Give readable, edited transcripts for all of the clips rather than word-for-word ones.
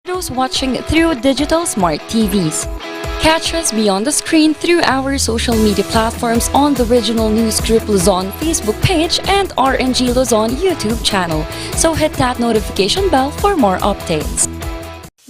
Those watching through digital smart TVs. Catch us beyond the screen through our social media platforms on the Regional News Group Luzon Facebook page and RNG Luzon YouTube channel. So hit that notification bell for more updates.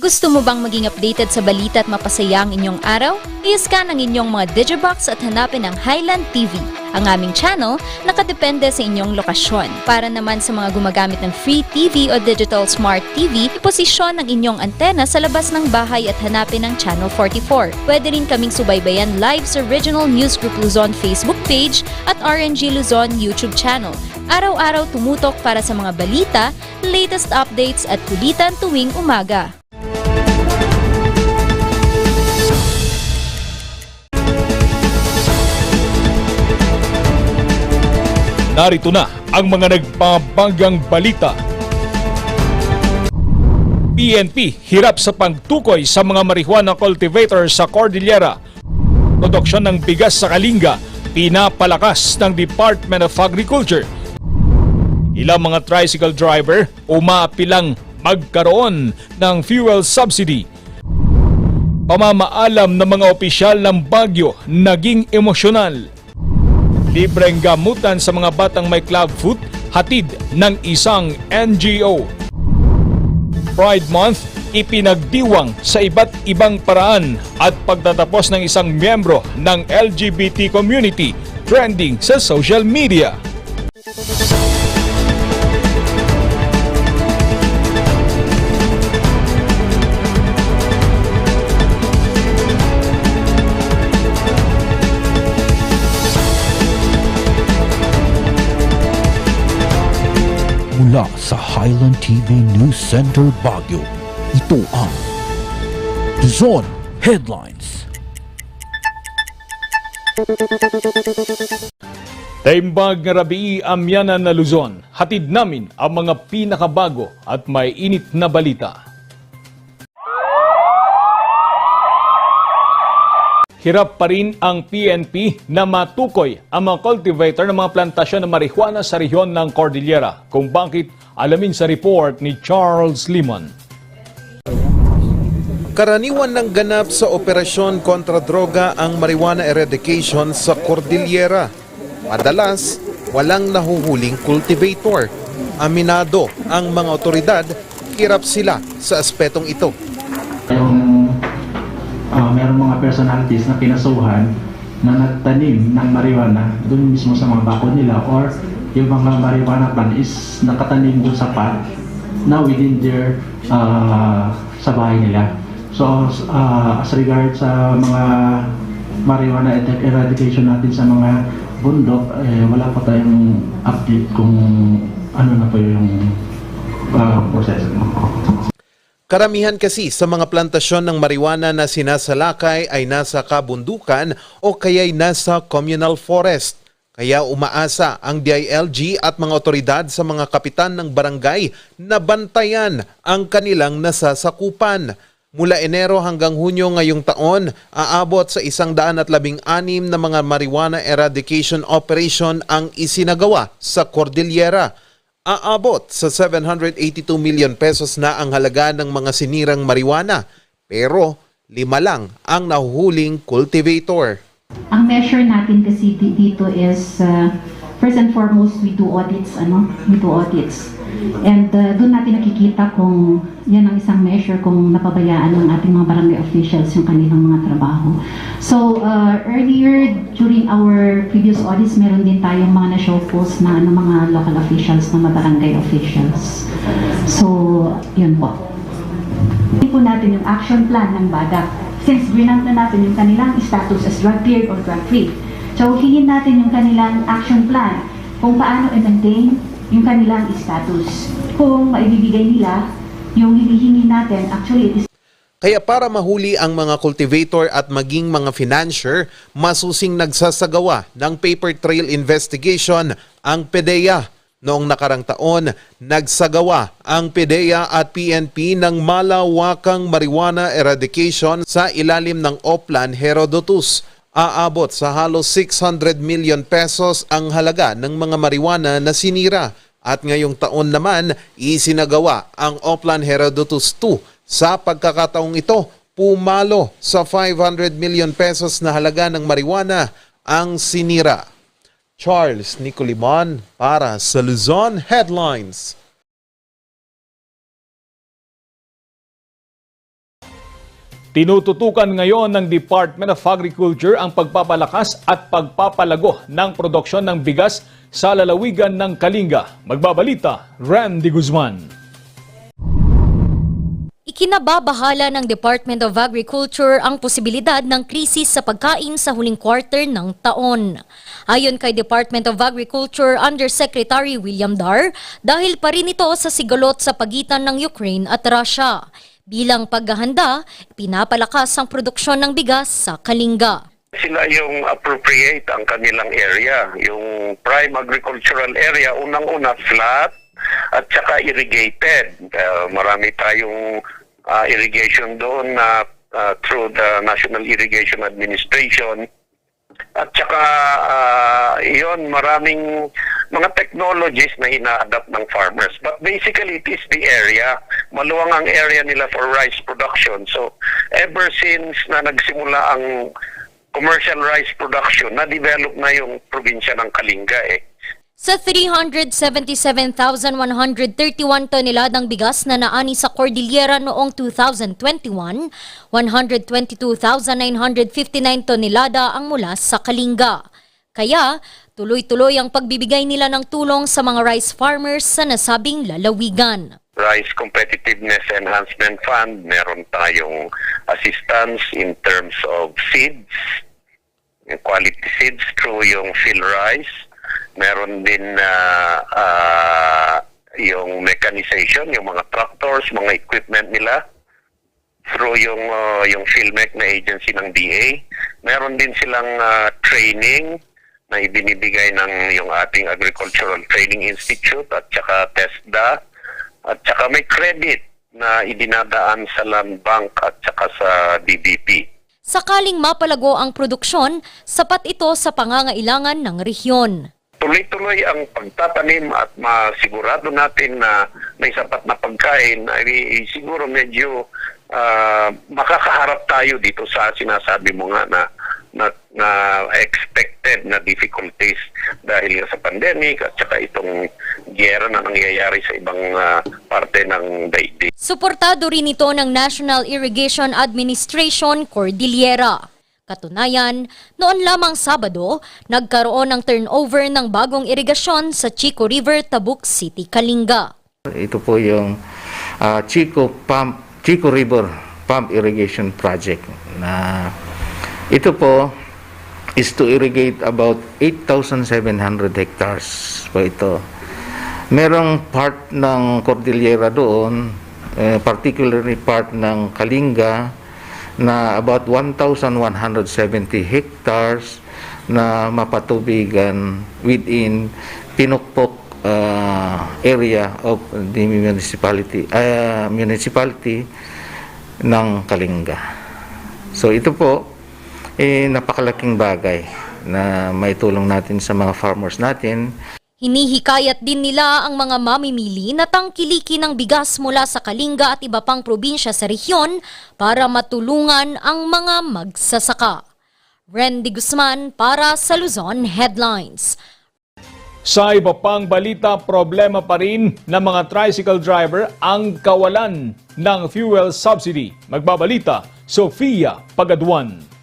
Gusto mo bang maging updated sa balita at mapasaya ang inyong araw? I-scan ang inyong mga Digibox at hanapin ang Highland TV. Ang aming channel nakadepende sa inyong lokasyon. Para naman sa mga gumagamit ng free TV o digital smart TV, iposisyon ang inyong antena sa labas ng bahay at hanapin ang Channel 44. Pwede rin kaming subaybayan live sa Regional News Group Luzon Facebook page at RNG Luzon YouTube channel. Araw-araw tumutok para sa mga balita, latest updates at kulitan tuwing umaga. Narito na ang mga nagpapanggang balita. PNP hirap sa pagtukoy sa mga marijuana cultivator sa Cordillera. Produksyon ng bigas sa Kalinga pinapalakas ng Department of Agriculture. Ilang mga tricycle driver umaapilang magkaroon ng fuel subsidy. Pamamaalam ng mga opisyal ng Baguio naging emosyonal. Libreng gamutan sa mga batang may clubfoot, hatid ng isang NGO. Pride Month, ipinagdiwang sa iba't ibang paraan at pagtatapos ng isang miyembro ng LGBT community, trending sa social media. Mula sa Highland TV News Center, Baguio, ito ang Luzon Headlines. Taimbag nga rabii amyanan na Luzon, hatid namin ang mga pinakabago at may init na balita. Hirap pa rin ang PNP na matukoy ang mga cultivator ng mga plantasyon ng marijuana sa rehiyon ng Cordillera. Kung bakit, alamin sa report ni Charles Limon. Karaniwan ng ganap sa operasyon kontra droga ang marijuana eradication sa Cordillera. Madalas, walang nahuhuling cultivator. Aminado ang mga otoridad, hirap sila sa aspetong ito. Merong mga personalities na pinasuhan na nagtanim ng marijuana doon mismo sa mga bakod nila, or yung mga marijuana plant is nakatanim doon sa pot na within their sa bahay nila. So as regard sa mga marijuana eradication natin sa mga bundok, wala pa tayong update kung ano na po yung proseso. Karamihan kasi sa mga plantasyon ng marijuana na sinasalakay ay nasa kabundukan o kaya'y nasa communal forest. Kaya umaasa ang DILG at mga otoridad sa mga kapitan ng barangay na bantayan ang kanilang nasasakupan. Mula Enero hanggang Hunyo ngayong taon, aabot sa 116 na mga marijuana eradication operation ang isinagawa sa Cordillera. Aabot sa 782 million pesos na ang halaga ng mga sinirang marijuana, pero 5 lang ang nahuhuling cultivator. Ang measure natin kasi dito is first and foremost we do audits, and doon natin nakikita kung yan ang isang measure kung napabayaan ng ating mga barangay officials yung kanilang mga trabaho. So earlier during our previous audits, meron din tayong mga na-show post na mga local officials, na mga barangay officials. So yun po. Hindi po natin yung action plan ng BADAC. Since grinant na natin yung kanilang status as drug cleared or drug free. So hingin natin yung kanilang action plan kung paano i-maintain yung kanilang status. Kung maibibigay nila yung hinihingi natin, actually it is. Kaya para mahuli ang mga cultivator at maging mga financier, masusing nagsasagawa ng paper trail investigation ang PDEA. Noong nakarang taon, nagsagawa ang PDEA at PNP ng malawakang marijuana eradication sa ilalim ng Oplan Herodotus. Aabot sa halos 600 million pesos ang halaga ng mga marijuana na sinira. At ngayong taon naman, isinagawa ang Oplan Herodotus 2 Sa pagkakataong ito, pumalo sa 500 million pesos na halaga ng marijuana ang sinira. Charles Nicolimon para sa Luzon Headlines. Tinututukan ngayon ng Department of Agriculture ang pagpapalakas at pagpapalago ng produksyon ng bigas sa lalawigan ng Kalinga. Magbabalita, Randy Guzman. Ikinababahala ng Department of Agriculture ang posibilidad ng krisis sa pagkain sa huling quarter ng taon. Ayon kay Department of Agriculture Undersecretary William Dar, dahil pa rin ito sa sigalot sa pagitan ng Ukraine at Russia. Bilang paghahanda, pinapalakas ang produksyon ng bigas sa Kalinga. Sila yung appropriate ang kanilang area. Yung prime agricultural area, unang-una flat at saka irrigated. Marami tayong irrigation doon na through the National Irrigation Administration. At saka yon maraming mga technologies na ina-adapt ng farmers. But basically, it is the area. Maluwang ang area nila for rice production. So, ever since na nagsimula ang commercial rice production, na-develop na yung probinsya ng Kalinga Sa 377,131 toneladang bigas na naani sa Cordillera noong 2021, 122,959 tonelada ang mula sa Kalinga. Kaya, tuloy-tuloy ang pagbibigay nila ng tulong sa mga rice farmers sa nasabing lalawigan. Rice Competitiveness Enhancement Fund, meron tayong assistance in terms of seeds, yung quality seeds through yung field rice. Meron din yung mechanization, yung mga tractors, mga equipment nila through yung PhilMec na agency ng DA. Meron din silang training na ibinibigay ng yung ating Agricultural Training Institute at saka TESDA. At saka may credit na idinadaan sa Land Bank at saka sa DBP. Sakaling mapalago ang produksyon, sapat ito sa pangangailangan ng rehiyon. Tuloy-tuloy ang pagtatanim at masigurado natin na may sapat na pagkain, ay siguro medyo makakaharap tayo dito sa sinasabi mo nga na expected na difficulties dahil sa pandemic at saka itong giyera na nangyayari sa ibang parte ng daigdig. Suportado rin ito ng National Irrigation Administration Cordillera. Katunayan, noon lamang Sabado, nagkaroon ng turnover ng bagong irigasyon sa Chico River, Tabuk City, Kalinga. Ito po yung Chico River Pump Irrigation Project na ito po is to irrigate about 8,700 hectares po ito. Merong part ng Cordillera doon, particularly part ng Kalinga, na about 1,170 hectares na mapatubigan within Pinukpok area of the municipality ng Kalinga. So ito po napakalaking bagay na may tulong natin sa mga farmers natin. Hinihikayat din nila ang mga mamimili na tangkilikin ng bigas mula sa Kalinga at iba pang probinsya sa rehiyon para matulungan ang mga magsasaka. Randy Guzman para sa Luzon Headlines. Sa iba pang balita, problema pa rin ng mga tricycle driver ang kawalan ng fuel subsidy. Magbabalita, Sofia Pagaduan.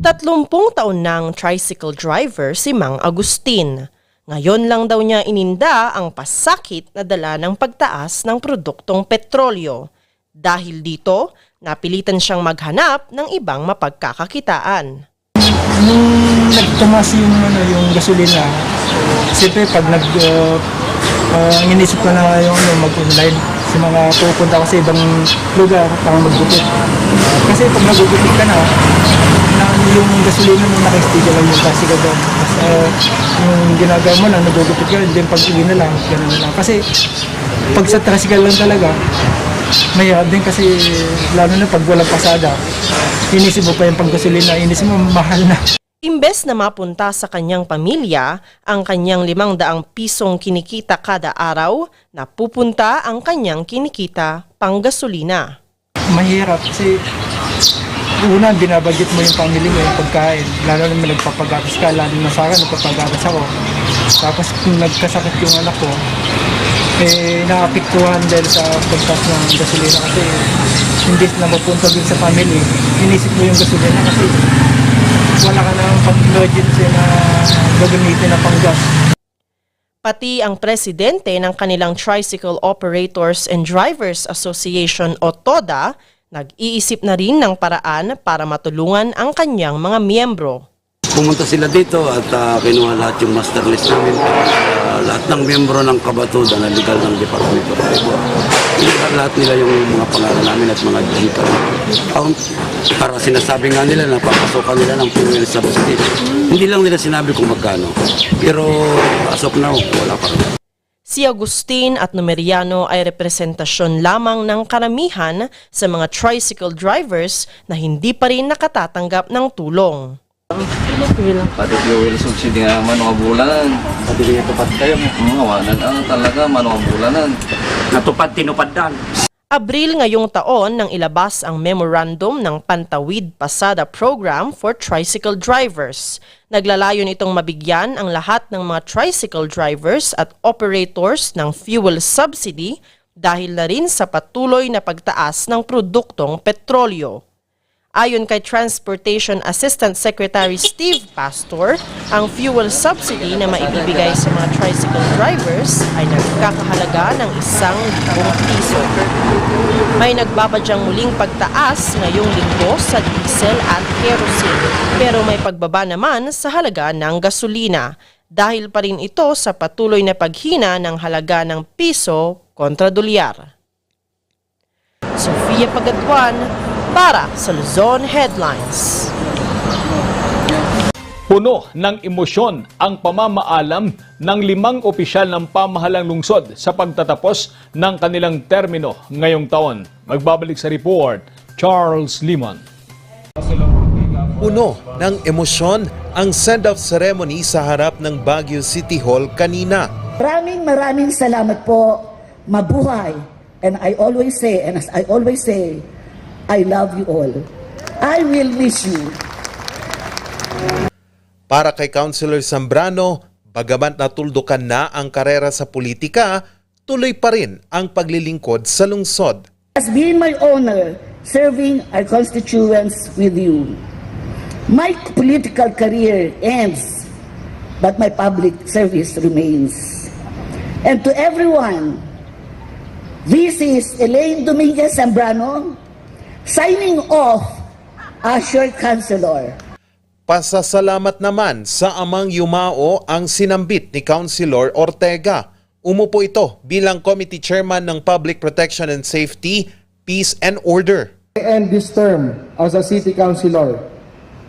30 taon ng tricycle driver si Mang Agustin. Ngayon lang daw niya ininda ang pasakit na dala ng pagtaas ng produktong petrolyo. Dahil dito, napilitan siyang maghanap ng ibang mapagkakakitaan. Nung nagtamas yung gasolina, siyempre pag inisip ko na yung mag-online sa mga pupunta ko sa ibang lugar para maggupit. Kasi pag magugupit ka na yung gasolina mo naka-sticker lang yung tricycle doon. Yung ginagawa mo lang, nagugupit ka, then pag uwi na lang, gano'n na lang. Kasi pag sa tricycle lang talaga, mahirap din kasi lalo na pag walang pasada, inisip mo pa yung pag-gasolina, inisip mo mahal na. Imbes na mapunta sa kanyang pamilya, ang kanyang 500 pisong kinikita kada araw, napupunta ang kanyang kinikita panggasolina. Mahirap kasi una, binabudget mo yung pamilya mo, yung pagkain. Lalo naman nagpapagatas ka, lalo na sa akin, nagpapagatas ako. Tapos kung nagkasakit yung anak ko, nakapiktuhan dahil sa pagtas ng gasolina kasi hindi na mapunta din sa family. Inisip mo yung gasolina kasi wala ka ng pang-emergency na gagamitin na panggas. Pati ang presidente ng kanilang Tricycle Operators and Drivers Association o TODA, nag-iisip na rin ng paraan para matulungan ang kanyang mga miyembro. Pumunta sila dito at kinuha lahat yung master list namin. Lahat ng miyembro ng Kabatuda na legal ng Department of Labor. Lahat nila yung mga pangalan namin at mga digital account para sinasabi nga nila na papasokan nila ng fuel subsidy. Hindi lang nila sinabi kung magkano. Pero as of now, wala pa rin. Si Agustin at Numeriano ay representasyon lamang ng karamihan sa mga tricycle drivers na hindi pa rin nakatatanggap ng tulong. Pati fuel subsidy nga mga bulanan. Pati tupad kayo. Wanan ang talaga mga bulanan. Natupad, tinupad dan. Abril ngayong taon nang ilabas ang memorandum ng Pantawid Pasada Program for Tricycle Drivers. Naglalayon itong mabigyan ang lahat ng mga tricycle drivers at operators ng fuel subsidy dahil na rin sa patuloy na pagtaas ng produktong petrolyo. Ayon kay Transportation Assistant Secretary Steve Pastor, ang fuel subsidy na maibibigay sa mga tricycle drivers ay nagkakahalaga ng 1,000 piso. May nagbabadyang muling pagtaas ngayong linggo sa diesel at kerosene, pero may pagbaba naman sa halaga ng gasolina dahil pa rin ito sa patuloy na paghina ng halaga ng piso kontra dolyar. Sofia Pagatuan para sa Luzon Headlines. Puno ng emosyon ang pamamaalam ng 5 opisyal ng pamahalang lungsod sa pagtatapos ng kanilang termino ngayong taon. Magbabalik sa report, Charles Limon. Puno ng emosyon ang send-off ceremony sa harap ng Baguio City Hall kanina. Maraming salamat po. Mabuhay. And I always say, I love you all. I will miss you. Para kay Councilor Zambrano, bagamat natuldukan na ang karera sa politika, tuloy pa rin ang paglilingkod sa lungsod. It has been my honor serving our constituents with you. My political career ends, but my public service remains. And to everyone, this is Elaine Dominguez Zambrano, signing off as your councilor. Pasasalamat naman sa amang yumao ang sinambit ni Councilor Ortega. Umupo ito bilang Committee Chairman ng Public Protection and Safety, Peace and Order. I end this term as a City Councilor.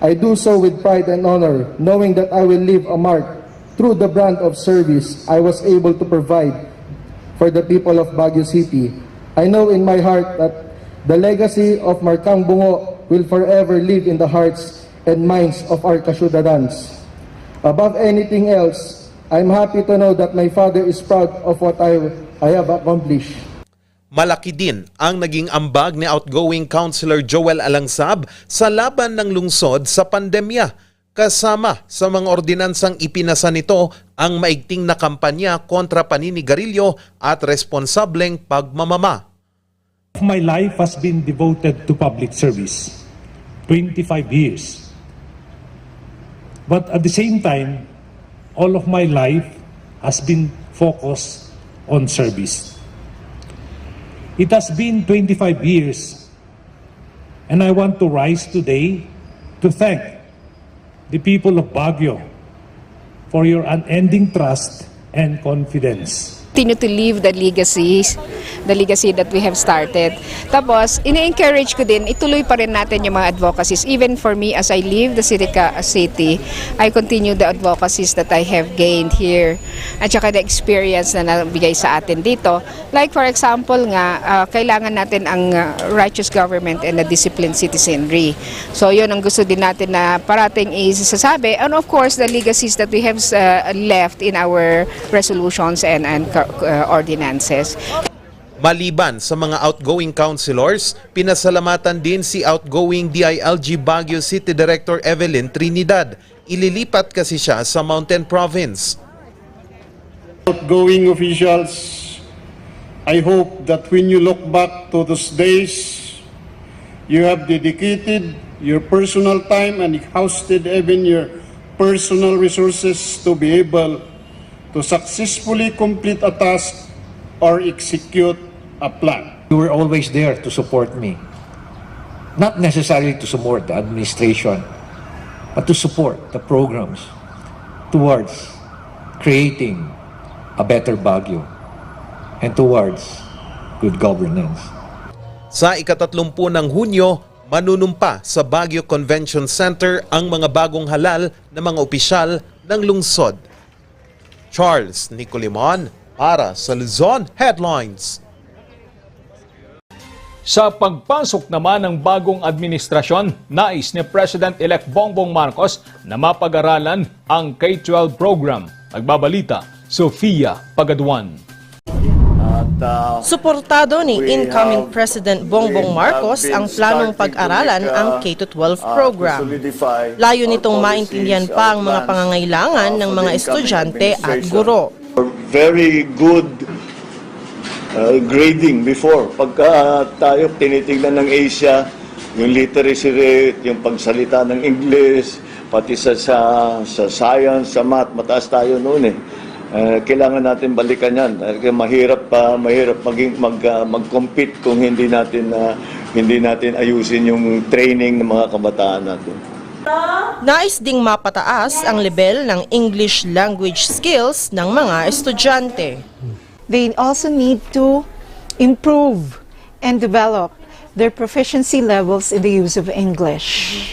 I do so with pride and honor, knowing that I will leave a mark through the brand of service I was able to provide for the people of Baguio City. I know in my heart that the legacy of Marcang Bungo will forever live in the hearts and minds of our Kasyudadans. Above anything else, I'm happy to know that my father is proud of what I have accomplished. Malaki din ang naging ambag ni outgoing Councilor Joel Alangsab sa laban ng lungsod sa pandemya. Kasama sa mga ordinansang ipinasa nito ang maigting na kampanya kontra paninigarilyo at responsableng pagmamama. My life has been devoted to public service, 25 years. But at the same time, all of my life has been focused on service. It has been 25 years, and I want to rise today to thank the people of Baguio for your unending trust and confidence. Continue to live the legacy that we have started. Tapos, ini-encourage ko din, ituloy pa rin natin yung mga advocacies. Even for me, as I leave the city, I continue the advocacies that I have gained here. At saka the experience na nabigay sa atin dito. Like for example nga, kailangan natin ang righteous government and a disciplined citizenry. So yun ang gusto din natin na parating isasabi. And of course, the legacies that we have left in our resolutions and ordinances. Maliban sa mga outgoing councilors, pinasalamatan din si outgoing DILG Baguio City Director Evelyn Trinidad. Ililipat kasi siya sa Mountain Province. Outgoing officials, I hope that when you look back to those days, you have dedicated your personal time and exhausted even your personal resources to be able to successfully complete a task or execute a plan. You were always there to support me. Not necessarily to support the administration, but to support the programs towards creating a better Baguio and towards good governance. Sa ika-30 ng Hunyo, manunumpa sa Baguio Convention Center ang mga bagong halal na mga opisyal ng lungsod. Charles Nicolimon para sa Luzon Headlines. Sa pagpasok naman ng bagong administrasyon, nais ni President-elect Bongbong Marcos na mapag-aralan ang K-12 program. Nagbabalita, Sofia Pagaduan. Suportado ni incoming President Bongbong Marcos ang planong pag-aralan ang K-12 program. Layo nitong maintindihan pa ang mga pangangailangan ng mga estudyante at guro. Very good grading before. Pagka tayo tinitingnan ng Asia, yung literacy rate, yung pagsalita ng English, pati sa science, sa math, mataas tayo noon eh. Kailangan natin balikan yan. Mahirap mag-compete kung hindi natin ayusin yung training ng mga kabataan natin. Nais ding mapataas ang level ng English language skills ng mga estudyante. They also need to improve and develop their proficiency levels in the use of English.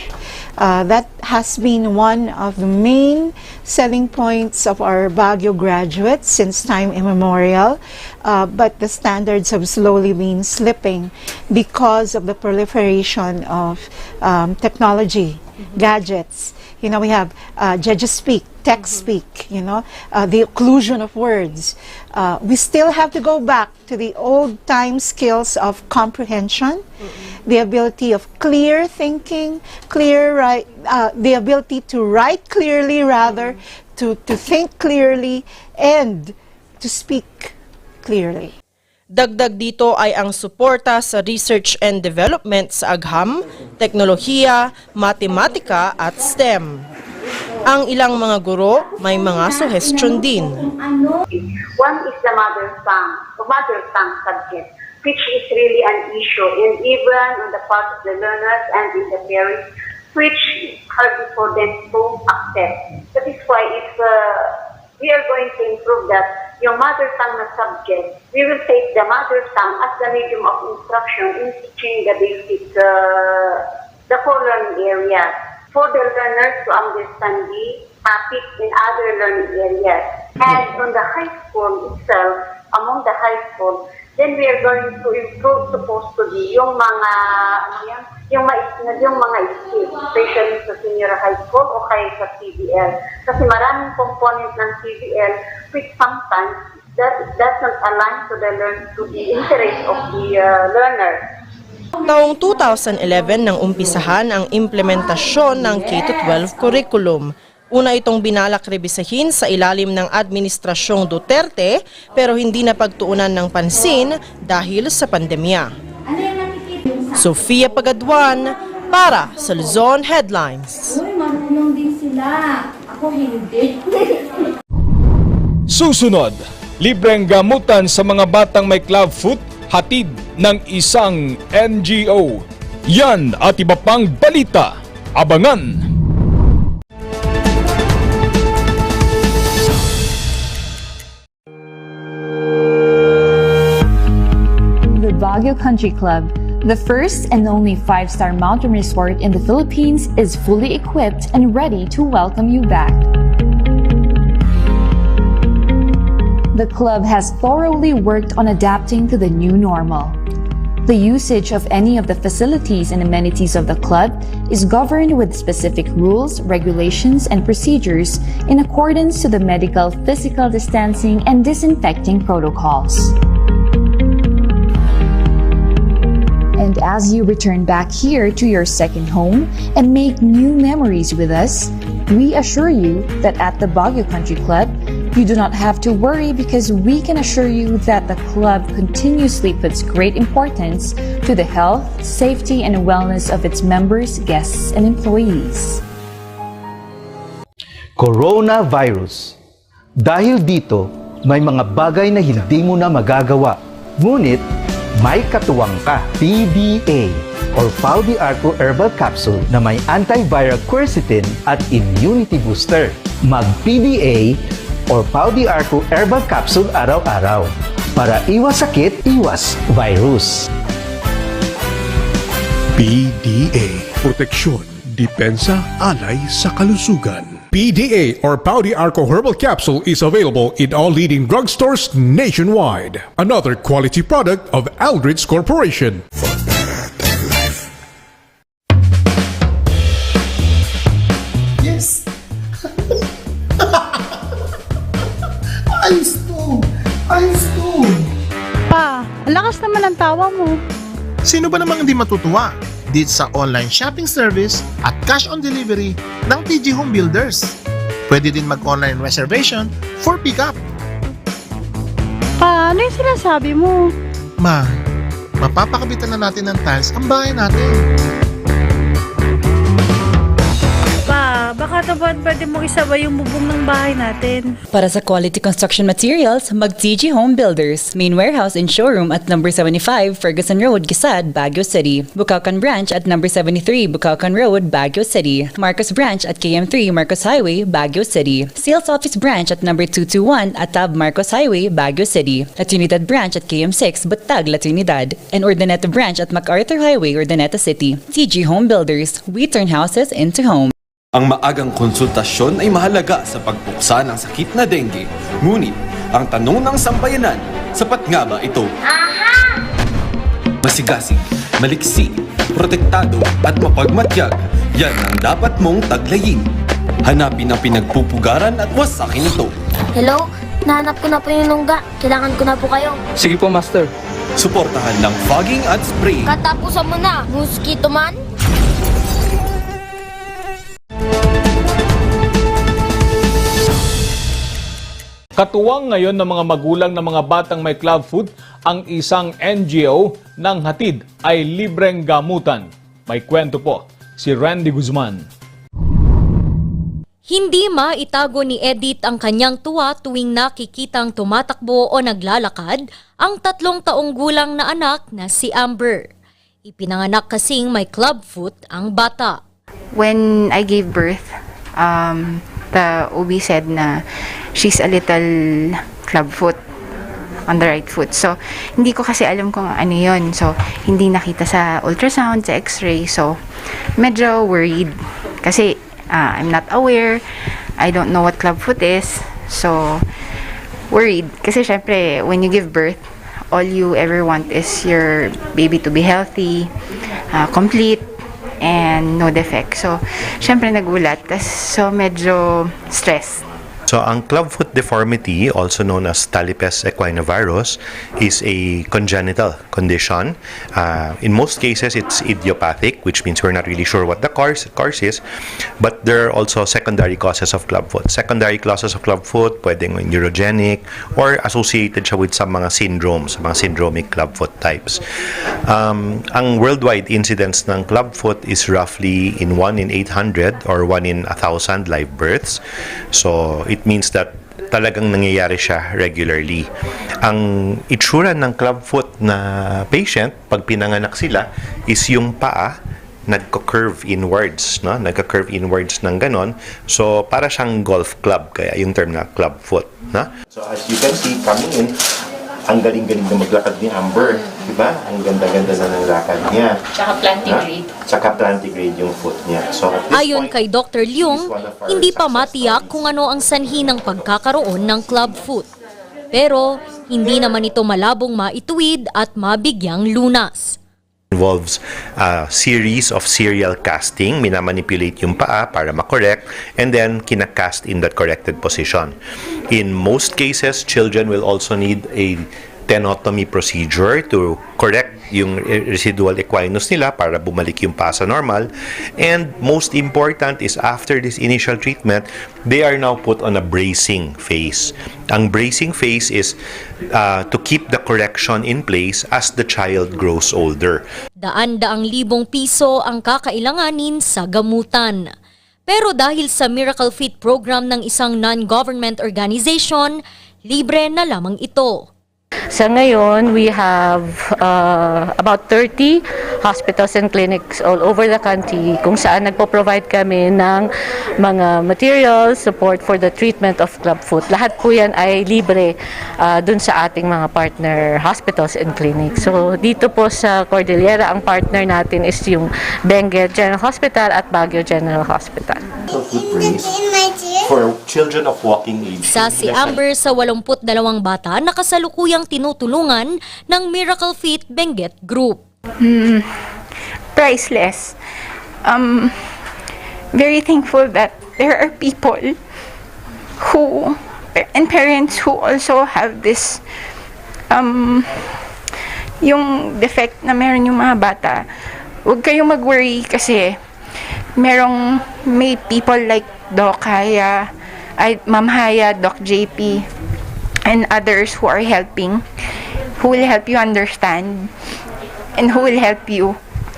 That has been one of the main selling points of our Baguio graduates since time immemorial, but the standards have slowly been slipping because of the proliferation of technology, gadgets. You know, we have Jejespeak, TechSpeak, you know, the occlusion of words. We still have to go back to the old-time skills of comprehension, the ability of clear thinking, the ability to write clearly, rather, to think clearly, and to speak clearly. Dagdag dito ay ang suporta sa research and development sa agham, teknolohiya, matematika at STEM. Ang ilang mga guro may mga suggestion din. One is the mother tongue subject, which is really an issue, and even on the part of the learners and in the parents, which is hard for them to accept. That is why if we are going to improve that, yung mother tongue na subject, we will take the mother tongue as the medium of instruction in teaching the basic, the core learning areas for the learners to understand the topics in other learning areas. And on the high school itself, among the high school, then we are going to improve supposed to be yung mga, yung mga skills, especially sa senior high school o kaya sa CBL. Kasi maraming component ng CBL which sometimes that doesn't align to the interest of the learner. Taong 2011 nang umpisahan ang implementasyon ng K-12 curriculum. Una itong binalak rebisahin sa ilalim ng Administrasyong Duterte pero hindi napagtuunan ng pansin dahil sa pandemya. Sofia Pagaduan para sa Luzon Headlines. Marunong din sila. Ako hindi. Susunod, libreng gamutan sa mga batang may clubfoot hatid ng isang NGO. Yan at iba pang balita. Abangan! The Baguio Country Club, the first and only 5-star mountain resort in the Philippines, is fully equipped and ready to welcome you back. The club has thoroughly worked on adapting to the new normal. The usage of any of the facilities and amenities of the club is governed with specific rules, regulations, and procedures in accordance to the medical, physical distancing, and disinfecting protocols. And as you return back here to your second home and make new memories with us, we assure you that at the Baguio Country Club, you do not have to worry because we can assure you that the club continuously puts great importance to the health, safety, and wellness of its members, guests, and employees. Coronavirus. Dahil dito, may mga bagay na hindi mo na magagawa. Ngunit, may katuwang ka. PDA or Pau de Arco Herbal Capsule na may antiviral quercetin at immunity booster. Mag-PDA or Pau de Arco Herbal Capsule araw-araw para iwas sakit, iwas virus. PDA. Proteksyon, depensa, alay sa kalusugan. PDA or Pau de Arco Herbal Capsule is available in all leading drugstores nationwide. Another quality product of Aldrich Corporation. Yes! Ayos to! Ayos to! Pa, lakas naman ang tawa mo. Sino ba namang hindi matutuwa dito sa online shopping service at cash on delivery ng TG Home Builders? Pwede din mag-online reservation for pickup. Pa, ano yung sinasabi mo? Ma, mapapakabitan na natin ng tiles ang bahay natin. Pa, baka pwede mong isabay yung bubong ng bahay natin. Para sa quality construction materials, mag-TG Home Builders. Main warehouse and showroom at number 75 Ferguson Road, Gisad, Baguio City. Bucaucan Branch at number 73 Bucaucan Road, Baguio City. Marcos Branch at KM3 Marcos Highway, Baguio City. Sales Office Branch at number 221 at Tab Marcos Highway, Baguio City. La Trinidad Branch at KM6 Batag, La Trinidad. And Urdaneta Branch at MacArthur Highway, Urdaneta City. TG Home Builders. We turn houses into homes. Ang maagang konsultasyon ay mahalaga sa pagpuksa ng sakit na dengue. Ngunit, ang tanong ng sambayanan, sapat nga ba ito? Aha! Masigasig, maliksi, protektado at mapagmatyag, yan ang dapat mong taglayin. Hanapin ang pinagpupugaran at wasakin ito. Hello? Nahanap ko na po yung lungga. Kailangan ko na po kayo. Sige po, Master. Suportahan ng fogging at spray. Katapusan mo na, mosquito man. Katuwang ngayon ng mga magulang ng mga batang may club foot, ang isang NGO ng hatid ay libreng gamutan. May kwento po si Randy Guzman. Hindi maitago ni Edith ang kanyang tuwa tuwing nakikitang tumatakbo o naglalakad ang 3 taong gulang na anak na si Amber. Ipinanganak kasing may club foot ang bata. When I gave birth, the OB said na she's a little club foot on the right foot. So, hindi ko kasi alam kung ano yun. So, hindi nakita sa ultrasound, sa x-ray. So, medyo worried. Kasi, I'm not aware. I don't know what club foot is. So, worried. Kasi, syempre, when you give birth, all you ever want is your baby to be healthy, complete, and no defect. So, syempre nagulat. So, medyo stress. So, ang clubfoot deformity, also known as Talipes equinovirus, is a congenital condition. In most cases, it's idiopathic, which means we're not really sure what the cause is. But there are also secondary causes of clubfoot. Secondary causes of clubfoot, pwedeng neurogenic, or associated siya with some mga syndromes, mga syndromic clubfoot types. Ang worldwide incidence ng clubfoot is roughly in 1 in 800 or 1 in 1,000 live births. So, it means that talagang nangyayari siya regularly. Ang itsura ng clubfoot na patient, pag pinanganak sila, is yung paa nagko-curve inwards, no? Nagko-curve inwards ng ganon. So, para siyang golf club, kaya yung term na clubfoot, no? So, as you can see, coming in, ang galing-galing na maglakad ni Amber, diba? Ang ganda-ganda na ng lakad niya. Tsaka plantigrade. Tsaka plantigrade yung foot niya. So, Ayon kay Dr. Leung, hindi pa matiyak kung ano ang sanhi ng pagkakaroon ng club foot. Pero hindi naman ito malabong maituwid at mabigyang lunas. Involves a series of serial casting, minamanipulate yung paa para makorek, and then kinakast in that corrected position. In most cases, children will also need a tenotomy procedure to correct yung residual equinus nila para bumalik yung pasa normal. And most important is after this initial treatment, they are now put on a bracing phase. Ang bracing phase is to keep the correction in place as the child grows older. Daan-daang libong piso ang kakailanganin sa gamutan. Pero dahil sa Miracle Fit program ng isang non-government organization, libre na lamang ito. Sa ngayon, we have about 30 hospitals and clinics all over the country kung saan nagpo-provide kami ng mga materials, support for the treatment of clubfoot. Lahat po yan ay libre dun sa ating mga partner hospitals and clinics. So dito po sa Cordillera, ang partner natin is yung Benguet General Hospital at Baguio General Hospital. For children of walking age. Sa si Amber sa 82 bata na kasalukuyang tinutulungan ng Miracle Fit Benguet Group. Priceless. Very thankful that there are people who and parents who also have this yung defect na meron yung mga bata. Huwag kayong mag-worry kasi may people like Doc Haya, Ma'am Haya, Doc JP, and others who are helping, who will help you understand, and who will help you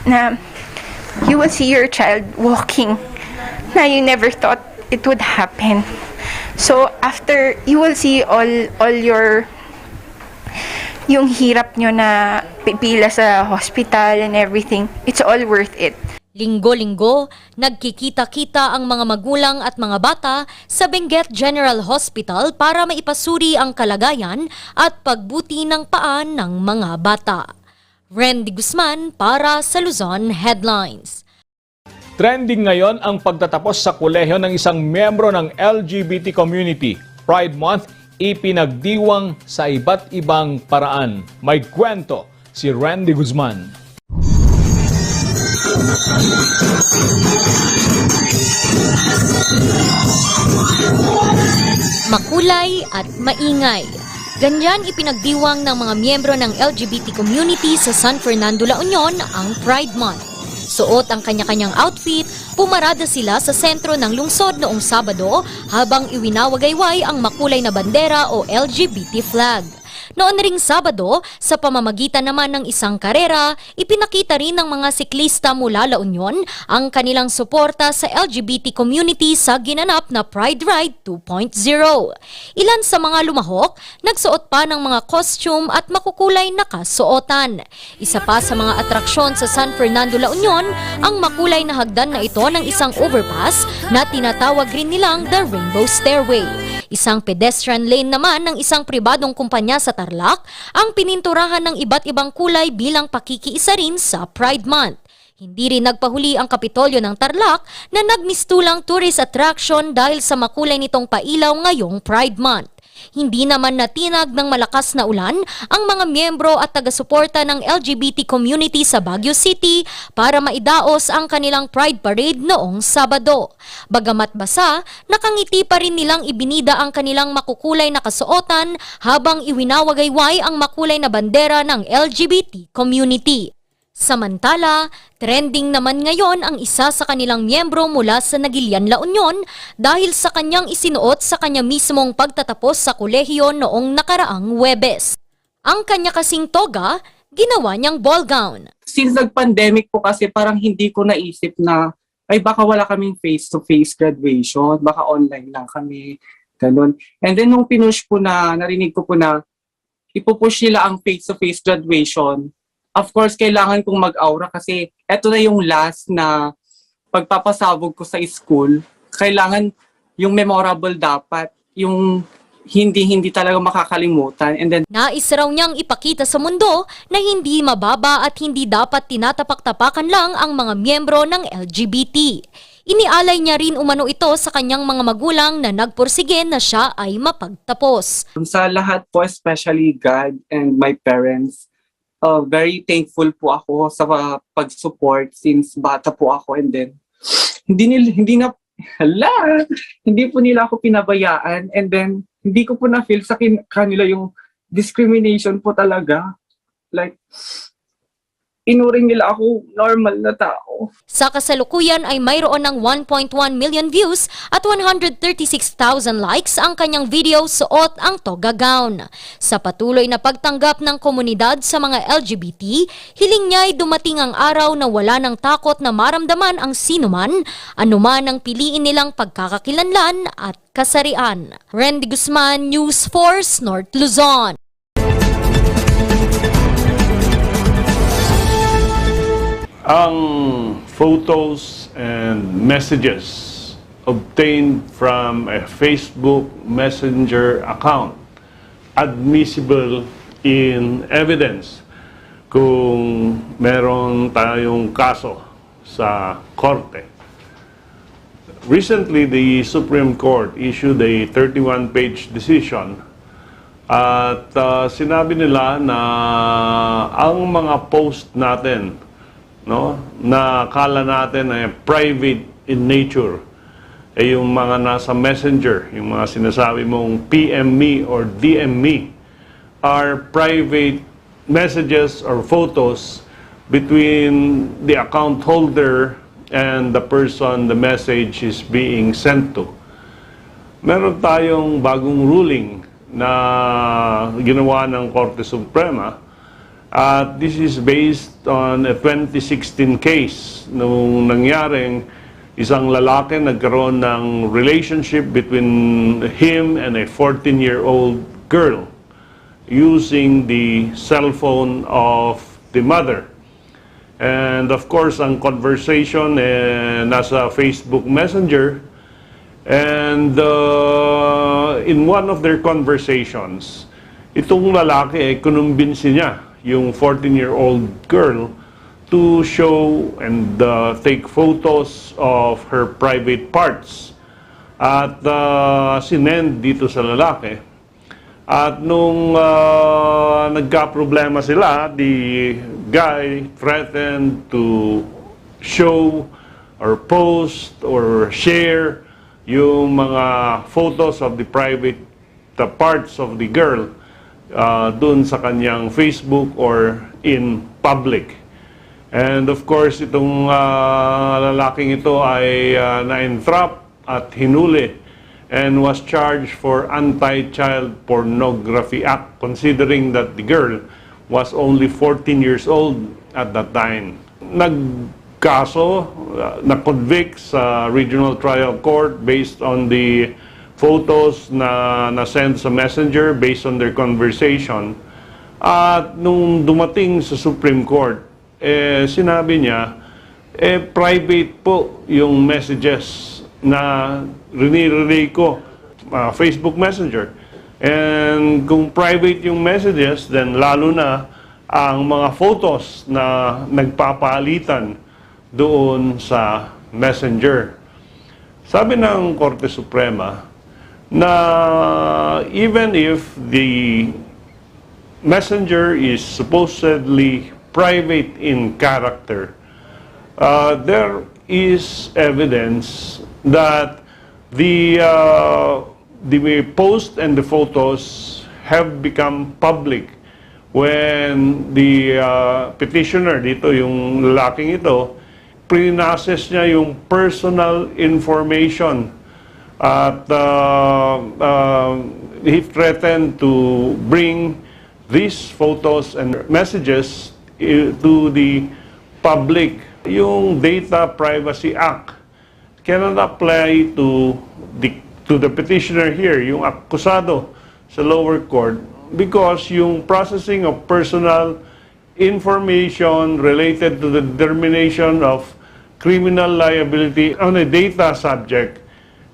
na you will see your child walking na you never thought it would happen. So after you will see all yung hirap nyo na pipila sa hospital and everything, it's all worth it. Linggo-linggo, nagkikita-kita ang mga magulang at mga bata sa Benguet General Hospital para maipasuri ang kalagayan at pagbuti ng paan ng mga bata. Randy Guzman para sa Luzon Headlines. Trending ngayon ang pagtatapos sa kolehiyo ng isang miyembro ng LGBT community. Pride Month, ipinagdiwang sa iba't ibang paraan. May kwento si Randy Guzman. Makulay at maingay. Ganyan ipinagdiwang ng mga miyembro ng LGBT community sa San Fernando, La Union ang Pride Month. Suot ang kanya-kanyang outfit, pumarada sila sa sentro ng lungsod noong Sabado habang iwinawagayway ang makulay na bandera o LGBT flag. Noon ring Sabado, sa pamamagitan naman ng isang karera, ipinakita rin ng mga siklista mula La Union ang kanilang suporta sa LGBT community sa ginanap na Pride Ride 2.0. Ilan sa mga lumahok, nagsuot pa ng mga costume at makukulay na kasuotan. Isa pa sa mga atraksyon sa San Fernando, La Union, ang makulay na hagdan na ito ng isang overpass na tinatawag rin nilang the Rainbow Stairway. Isang pedestrian lane naman ng isang pribadong kumpanya sa Tarlac ang pininturahan ng iba't ibang kulay bilang pakikiisa rin sa Pride Month. Hindi rin nagpahuli ang Kapitolyo ng Tarlac na nagmistulang tourist attraction dahil sa makulay nitong pailaw ngayong Pride Month. Hindi naman natinag ng malakas na ulan ang mga miyembro at taga-suporta ng LGBT community sa Baguio City para maidaos ang kanilang Pride Parade noong Sabado. Bagamat basa, nakangiti pa rin nilang ibinida ang kanilang makukulay na kasuotan habang iwinawagayway ang makulay na bandera ng LGBT community. Samantala, trending naman ngayon ang isa sa kanilang miyembro mula sa Nagilian, La Union dahil sa kanyang isinuot sa kanya mismong pagtatapos sa kolehiyo noong nakaraang Huwebes. Ang kanya kasing toga, ginawa niyang ball gown. Since nag-pandemic po kasi parang hindi ko naisip na ay baka wala kaming face-to-face graduation, baka online lang kami, ganun. And then nung pinush po na, narinig ko po na ipupush nila ang face-to-face graduation, of course, kailangan kong mag-aura kasi eto na yung last na pagpapasabog ko sa school. Kailangan yung memorable dapat, yung hindi talaga makakalimutan. And then, nais raw niyang ipakita sa mundo na hindi mababa at hindi dapat tinatapak-tapakan lang ang mga miyembro ng LGBT. Inialay niya rin umano ito sa kanyang mga magulang na nagpursige na siya ay mapagtapos. Sa lahat po, especially God and my parents, very thankful po ako sa pag-support since bata po ako, and then hindi po nila ako pinabayaan, and then hindi ko po na-feel sa kanila yung discrimination po talaga. Like, inuring nila ako normal na tao. Sa kasalukuyan ay mayroon ng 1.1 million views at 136,000 likes ang kanyang video suot ang toga gown. Sa patuloy na pagtanggap ng komunidad sa mga LGBT, hiling niya ay dumating ang araw na wala ng takot na maramdaman ang sinuman, anuman ang piliin nilang pagkakakilanlan at kasarian. Randy Guzman, News Force, North Luzon. Ang photos and messages obtained from a Facebook Messenger account admissible in evidence kung meron tayong kaso sa korte. Recently, the Supreme Court issued a 31-page decision at sinabi nila na ang mga post natin, no, na akala natin ay private in nature, ay yung mga nasa messenger, yung mga sinasabi mong PM me or DM me, are private messages or photos between the account holder and the person the message is being sent to. Meron tayong bagong ruling na ginawa ng Korte Suprema. This is based on a 2016 case nung nangyaring isang lalaki nagkaroon ng relationship between him and a 14-year-old girl using the cell phone of the mother. And of course, ang conversation nasa Facebook Messenger, and in one of their conversations, itong lalaki ay kinumbinsi niya yung 14-year-old girl to show and take photos of her private parts. At sinend dito sa lalaki. At nung nagka-problema sila, the guy threatened to show or post or share yung mga photos of the private parts of the girl dun sa kanyang Facebook or in public. And of course, itong lalaking ito ay na-entrap at hinuli and was charged for Anti-Child Pornography Act, considering that the girl was only 14 years old at that time. Nagkaso, na-convict sa Regional Trial Court based on the photos na na-send sa messenger based on their conversation. At nung dumating sa Supreme Court, sinabi niya, private po yung messages na rinirelay ko, Facebook Messenger. And kung private yung messages, then lalo na ang mga photos na nagpapalitan doon sa messenger. Sabi ng Korte Suprema, na even if the messenger is supposedly private in character, there is evidence that the post and the photos have become public when the petitioner dito, yung lalaking ito, pre-process niya yung personal information. At he threatened to bring these photos and messages to the public. Yung Data Privacy Act cannot apply to the petitioner here, yung akusado sa lower court, because yung processing of personal information related to the determination of criminal liability on a data subject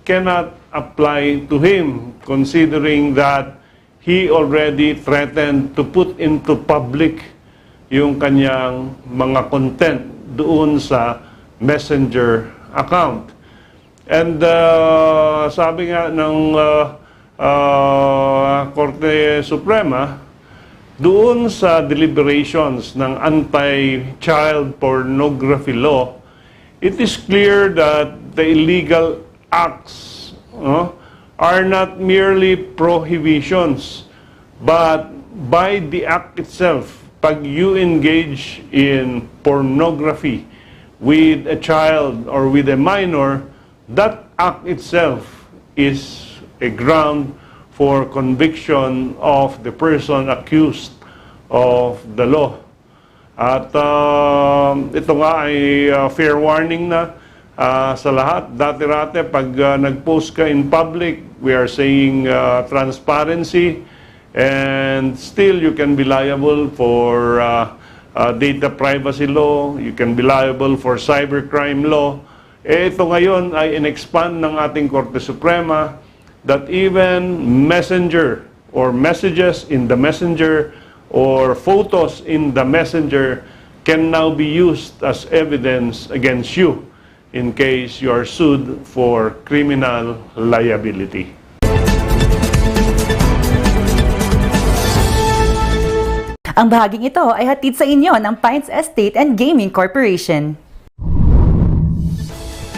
cannot apply to him, considering that he already threatened to put into public yung kanyang mga content doon sa messenger account. And sabi nga ng Korte Suprema, doon sa deliberations ng Anti-Child Pornography Law, it is clear that the illegal acts are not merely prohibitions, but by the act itself, pag you engage in pornography with a child or with a minor, that act itself is a ground for conviction of the person accused of the law. At ito nga ay fair warning na sa lahat. Dati-rate, pag nag-post ka in public, we are saying transparency, and still you can be liable for data privacy law, you can be liable for cybercrime law. Ito ngayon ay in-expand ng ating Korte Suprema that even messenger or messages in the messenger or photos in the messenger can now be used as evidence against you in case you are sued for criminal liability. Ang bahaging ito ay hatid sa inyo ng Pines Estate and Gaming Corporation.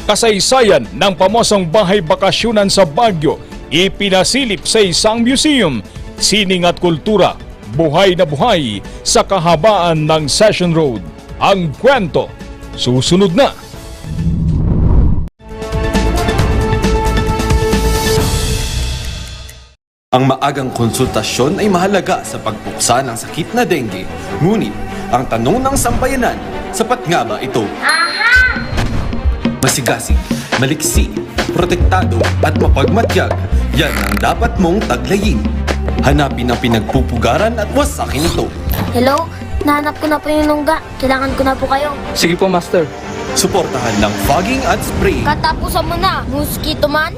Kasaysayan ng pamosong bahay bakasyonan sa Baguio ipinasilip sa isang museum, sining at kultura, buhay na buhay sa kahabaan ng Session Road. Ang kwento, susunod na. Ang maagang konsultasyon ay mahalaga sa pagpuksa ng sakit na dengue. Ngunit, ang tanong ng sambayanan, sapat nga ba ito? Masigasig, maliksi, protektado at mapagmatyag, yan ang dapat mong taglayin. Hanapin ang pinagpupugaran at wasakin ito. Hello? Nahanap ko na po yung nungga. Kailangan ko na po kayo. Sige po, Master. Suportahan ng fogging at spraying. Katapusan mo na, mosquito man.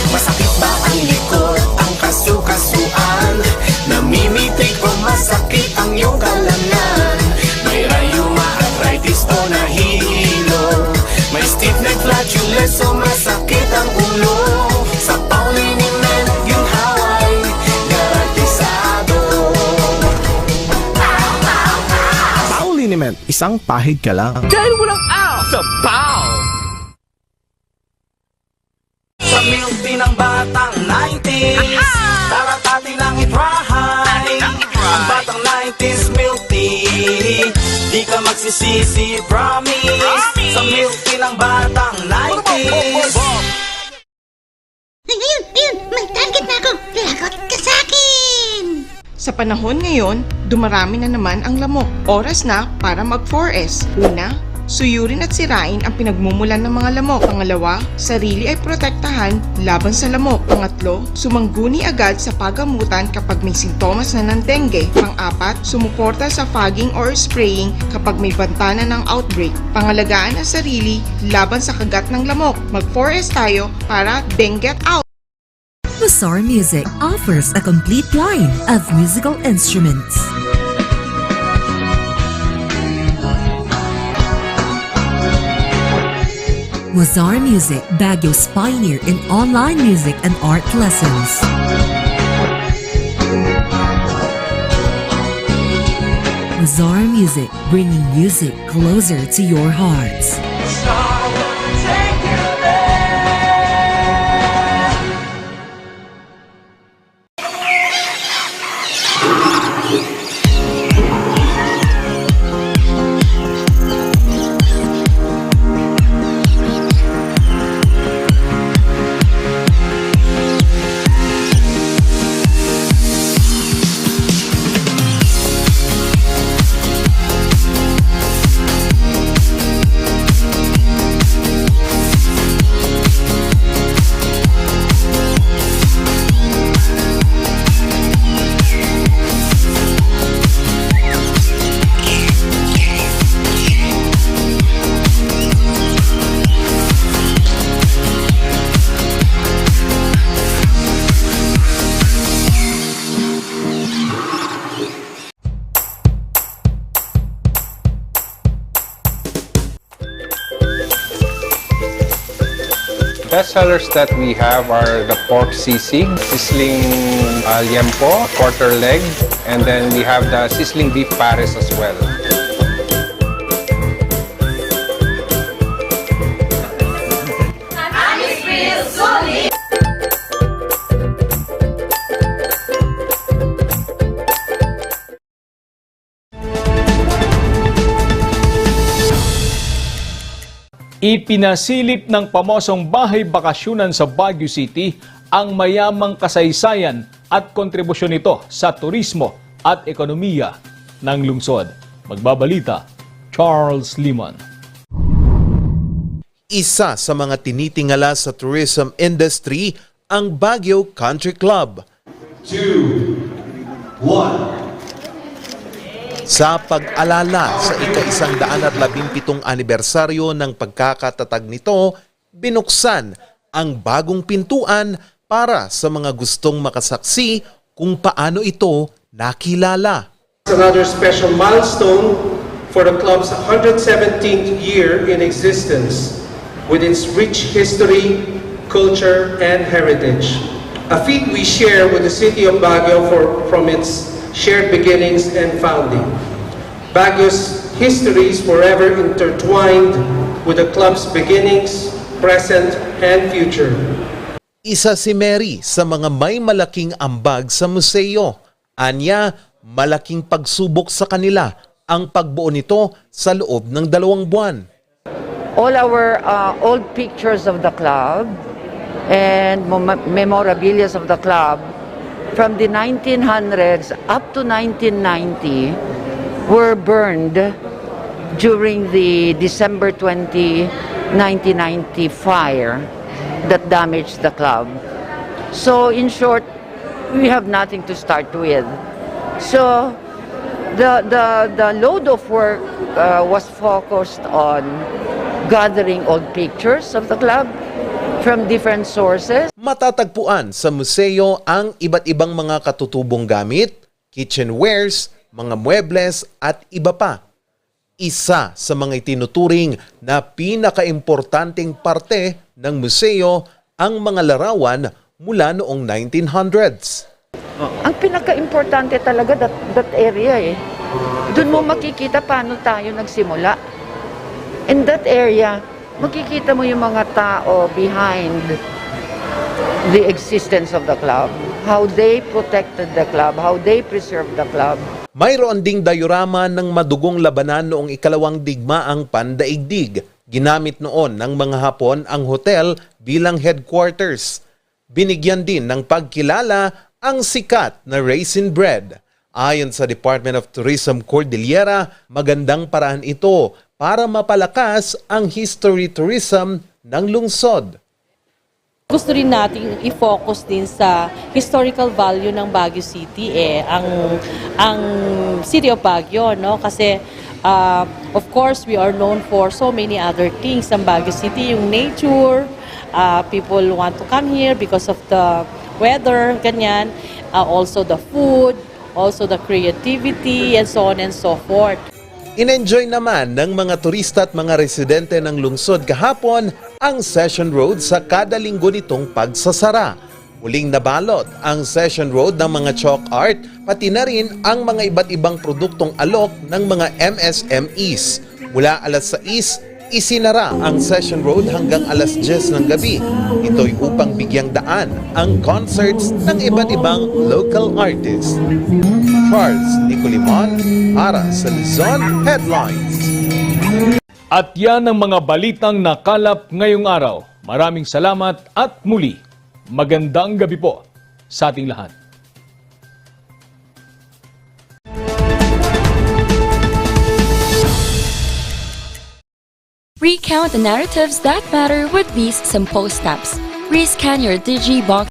Masakit ba ang likod, ang kasu-kasuan? Namimitig o masakit ang iyong kalamnan? May rayuma, arthritis o nahihilo? May stiff neck, flatulence o masakit ang ulo? Sa Pauliniment, yung haway, garantisado. Pauliniment, isang pahig ka lang. Dahil walang out sa Pau! Sa milk din ng batang 90s, tara't atin lang i-try. Ang batang 90s milk tea, di ka magsisisi, promise. Sa milk din ng batang 90s. Ayun, may target na ako. Lagot ka sa akin! Sa panahon ngayon, dumarami na naman ang lamok. Oras na para mag-4S. Una, suyurin at sirain ang pinagmumulan ng mga lamok. Pangalawa, sarili ay protektahan laban sa lamok. Pangatlo, sumangguni agad sa pagamutan kapag may sintomas na ng dengue. Pang-apat, sumuporta sa fogging or spraying kapag may banta na ng outbreak. Pangalagaan ang sarili laban sa kagat ng lamok. Mag-4S tayo para dengue out! Mazar Music offers a complete line of musical instruments. Mazar Music, Baguio's pioneer in online music and art lessons. Mazar Music, bringing music closer to your hearts. Best sellers that we have are the pork sisig, sizzling liempo, quarter leg, and then we have the sizzling beef pares as well. Ipinasilip ng pamosong bahay bakasyonan sa Baguio City ang mayamang kasaysayan at kontribusyon nito sa turismo at ekonomiya ng lungsod. Magbabalita, Charles Limon. Isa sa mga tinitingala sa tourism industry ang Baguio Country Club. 2, 1. Sa pag-alala sa ika-117 anibersaryo ng pagkakatatag nito, binuksan ang bagong pintuan para sa mga gustong makasaksi kung paano ito nakilala. Another special milestone for the club's 117th year in existence with its rich history, culture, and heritage. A feat we share with the city of Baguio from its shared beginnings and founding. Baguio's history is forever intertwined with the club's beginnings, present, and future. Isa si Mary sa mga may malaking ambag sa museo. Anya, malaking pagsubok sa kanila ang pagbuo nito sa loob ng 2 buwan. All our old pictures of the club and memorabilia of the club from the 1900s up to 1990 were burned during the December 20, 1990 fire that damaged the club. So in short, we have nothing to start with. So the load of work was focused on gathering old pictures of the club from different sources. Matatagpuan sa museo ang iba't ibang mga katutubong gamit, kitchenwares, mga muebles at iba pa. Isa sa mga itinuturing na pinakaimportanteng parte ng museo ang mga larawan mula noong 1900s. Ang pinaka-importante talaga that area eh. Doon mo makikita paano tayo nagsimula. In that area, makikita mo yung mga tao behind the existence of the club, how they protected the club, how they preserved the club. Mayroon ding diorama ng madugong labanan noong ikalawang digmaang pandaigdig. Ginamit noon ng mga Hapon ang hotel bilang headquarters. Binigyan din ng pagkilala ang sikat na Raisin Bread. Ayon sa Department of Tourism Cordillera, magandang paraan ito para mapalakas ang history tourism ng lungsod. Gusto rin natin i-focus din sa historical value ng Baguio City ang City of Baguio, no? Kasi of course we are known for so many other things ng Baguio City, yung nature, people want to come here because of the weather, ganyan, also the food, also the creativity, and so on and so forth. In-enjoy naman ng mga turista at mga residente ng lungsod kahapon ang Session Road sa kada linggo nitong pagsasara. Muling nabalot ang Session Road ng mga chalk art, pati na rin ang mga iba't ibang produktong alok ng mga MSMEs. Mula alas 6, isinara ang Session Road hanggang alas 10 ng gabi. Ito'y upang bigyang daan ang concerts ng iba't ibang local artists. Charles Nicolimon para sa Luzon Headlines. At yan ang mga balitang nakalap ngayong araw. Maraming salamat at muli, magandang gabi po sa ating lahat. Recount the narratives that matter with these simple steps. Rescan your DigiBox